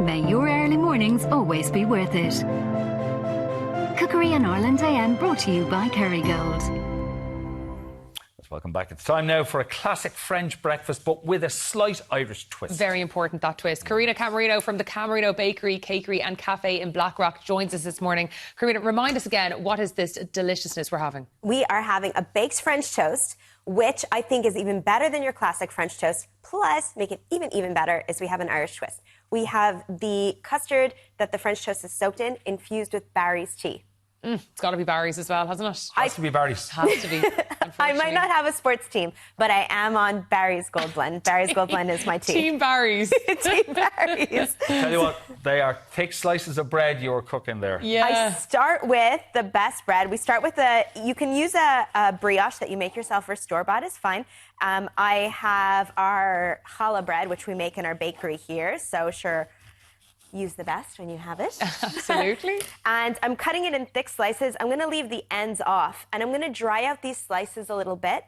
May your early mornings always be worth it. Cookery in Ireland AM brought to you by Kerrygold. Welcome back. It's time now for a classic French breakfast, but with a slight Irish twist. Very important, that twist. Caryna Camerino from the Camerino Bakery, Cakery and Cafe in Blackrock joins us this morning. Caryna, remind us again, what is this deliciousness we're having? We are having a baked French toast, which I think is even better than your classic French toast. Plus, make it even better, is we have an Irish twist. We have the custard that the French toast is soaked in, infused with Barry's tea. It's got to be Barry's as well, hasn't it? Has to be Barry's. Has to be. I might not have a sports team, but I am on Barry's Gold Blend. Barry's Gold Blend is my team. Team Barry's. Team Barry's. Tell you what, they are thick slices of bread you're cooking there. Yeah. I start with the best bread. We start with you can use a brioche that you make yourself or store-bought is fine. I have our challah bread, which we make in our bakery here. So sure, use the best when you have it. Absolutely. And I'm cutting it in thick slices. I'm going to leave the ends off, and I'm going to dry out these slices a little bit.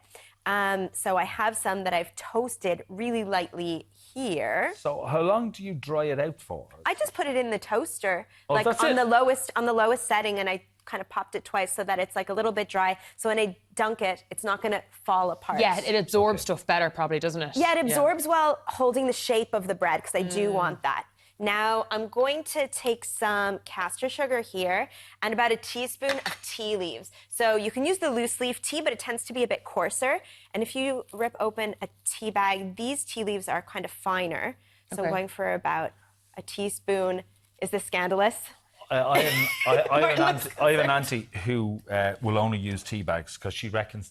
So I have some that I've toasted really lightly here. So how long do you dry it out for? I just put it in the toaster, that's on it? the lowest setting, and I kind of popped it twice so that it's like a little bit dry. So when I dunk it, it's not going to fall apart. Yeah, it absorbs stuff better probably, doesn't it? Yeah, it absorbs while holding the shape of the bread, because I do want that. Now, I'm going to take some castor sugar here and about a teaspoon of tea leaves. So you can use the loose leaf tea, but it tends to be a bit coarser. And if you rip open a tea bag, these tea leaves are kind of finer. So I'm going for about a teaspoon. Is this scandalous? I have an auntie who will only use tea bags because she reckons,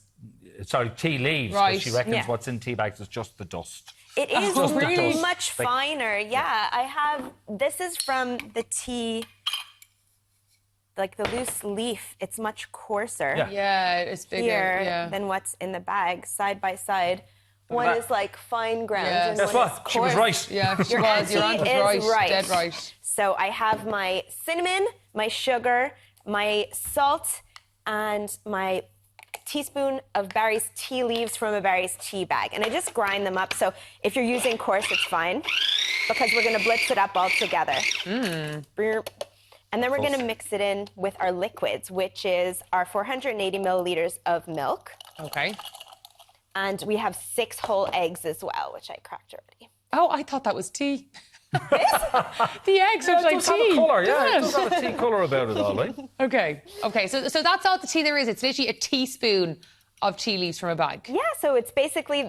tea leaves, because she reckons what's in tea bags is just the dust. It is really much finer. Yeah, this is from the tea, like the loose leaf. It's much coarser. Yeah, it's bigger than what's in the bag, side by side. One is like fine ground. Yeah. And Guess one is what? coarse. She was right. Yeah, Your auntie is right. Dead right. So I have my cinnamon, my sugar, my salt, and my teaspoon of Barry's tea leaves from a Barry's tea bag. And I just grind them up. So if you're using coarse, it's fine, because we're going to blitz it up all together. And then we're going to mix it in with our liquids, which is our 480 milliliters of milk. Okay. And we have 6 whole eggs as well, which I cracked already. Oh, I thought that was tea. The eggs are like It does tea. have a colour, it does have a tea colour about it, all right? Okay, so that's all the tea there is. It's literally a teaspoon of tea leaves from a bag. Yeah, so it's basically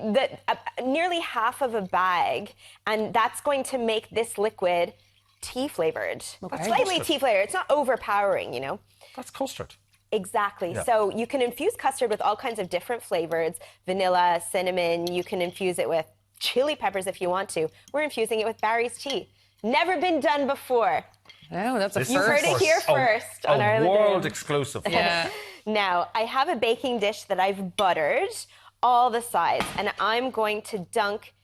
nearly half of a bag, and that's going to make this liquid tea flavored. Okay. Slightly tea flavored. It's not overpowering, you know. That's custard. Exactly. Yeah. So you can infuse custard with all kinds of different flavors, vanilla, cinnamon. You can infuse it with chili peppers if you want to. We're infusing it with Barry's tea. Never been done before. No, that's a first. You heard it here first on our world exclusive. Yeah. Now, I have a baking dish that I've buttered all the sides, and I'm going to dunk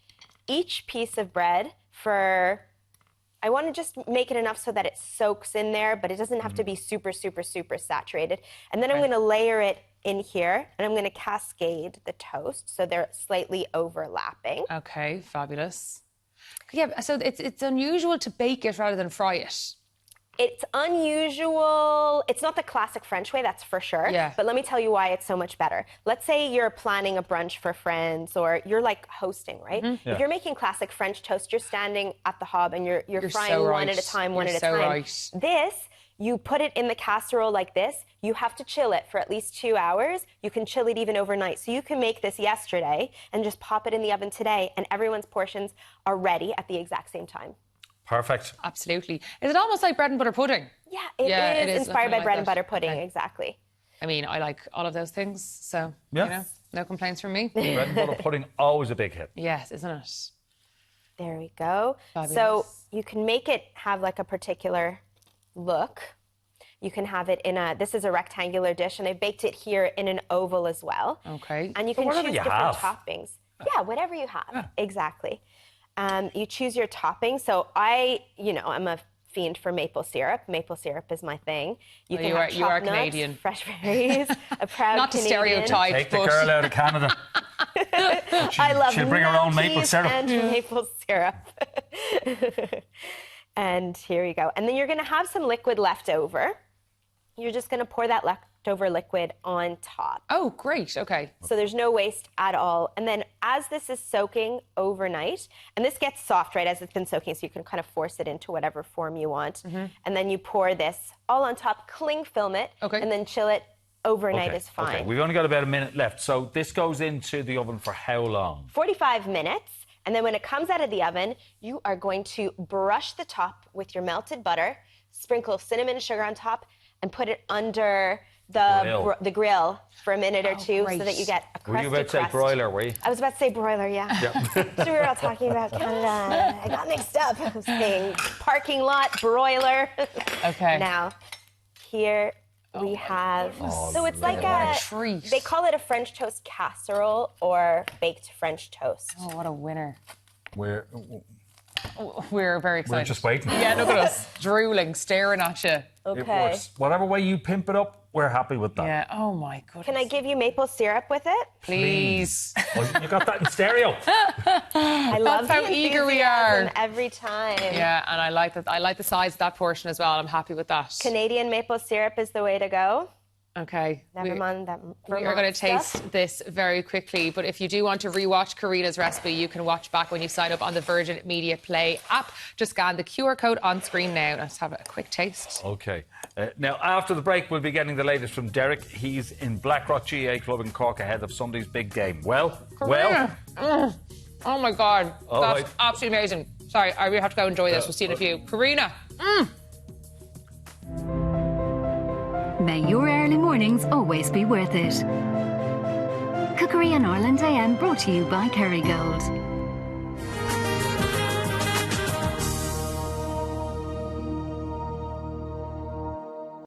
each piece of bread I want to just make it enough so that it soaks in there, but it doesn't have to be super, super, super saturated. And then I'm going to layer it in here, and I'm going to cascade the toast so they're slightly overlapping. Okay, fabulous. Yeah, so it's unusual to bake it rather than fry it. It's unusual. It's not the classic French way, that's for sure. Yeah. But let me tell you why it's so much better. Let's say you're planning a brunch for friends, or you're like hosting, right? Mm-hmm. If you're making classic French toast, you're standing at the hob and you're frying so one right. at a time, You're one at a so time. right. This, you put it in the casserole like this, you have to chill it for at least 2 hours. You can chill it even overnight. So you can make this yesterday and just pop it in the oven today, and everyone's portions are ready at the exact same time. Perfect. Absolutely. Is it almost like bread and butter pudding? Yeah, it is inspired by like bread that. and butter pudding, Okay. exactly. I mean, I like all of those things, so, no complaints from me. Bread and butter pudding, always a big hit. Yes, isn't it? There we go. Fabulous. So you can make it have like a particular look. You can have it in this is a rectangular dish, and I baked it here in an oval as well. Okay. And you can choose whatever you different have. toppings. Yeah, whatever you have. Exactly. You choose your topping. So I'm a fiend for maple syrup. Maple syrup is my thing. You can have you are chopped nuts, Canadian. fresh berries, a proud Not to Canadian. stereotype, Take the but girl out of Canada. I love she'll bring her own maple nutties syrup. and maple syrup. And here you go. And then you're going to have some liquid left over. You're just going to pour that leftover liquid on top. Oh, great. Okay. So there's no waste at all. And then as this is soaking overnight, and this gets soft right as it's been soaking, so you can kind of force it into whatever form you want. And then you pour this all on top, cling film it, and then chill it overnight is fine. Okay, we've only got about a minute left. So this goes into the oven for how long? 45 minutes. And then when it comes out of the oven, you are going to brush the top with your melted butter, sprinkle cinnamon sugar on top, and put it under the grill for a minute or two so that you get a crusty crust. Were you about to say broiler, were you? I was about to say broiler, yeah. So we were all talking about Canada. I got mixed up. I was saying parking lot, broiler. Okay. Now, here we have... so it's like a treat. They call it a French toast casserole or baked French toast. Oh, what a winner. We're very excited. We're just waiting. Yeah, look at us. Drooling, staring at you. Okay. It works. Whatever way you pimp it up, we're happy with that. Yeah, oh my goodness. Can I give you maple syrup with it? Please. Oh, you got that in stereo. I love how eager we are. Every time. Yeah, and I like that. I like the size of that portion as well. I'm happy with that. Canadian maple syrup is the way to go. Okay. Never mind that. We are going to taste this very quickly, but if you do want to rewatch Caryna's recipe, you can watch back when you sign up on the Virgin Media Play app. Just scan the QR code on screen now. Let's have a quick taste. Okay. Now, after the break, we'll be getting the latest from Derek. He's in Blackrock GA Club in Cork ahead of Sunday's big game. Well. Oh my God. That's absolutely amazing. Sorry, I really have to go enjoy this. We'll see you in a few. Caryna. May your early mornings always be worth it. Cookery in Ireland AM brought to you by Kerrygold.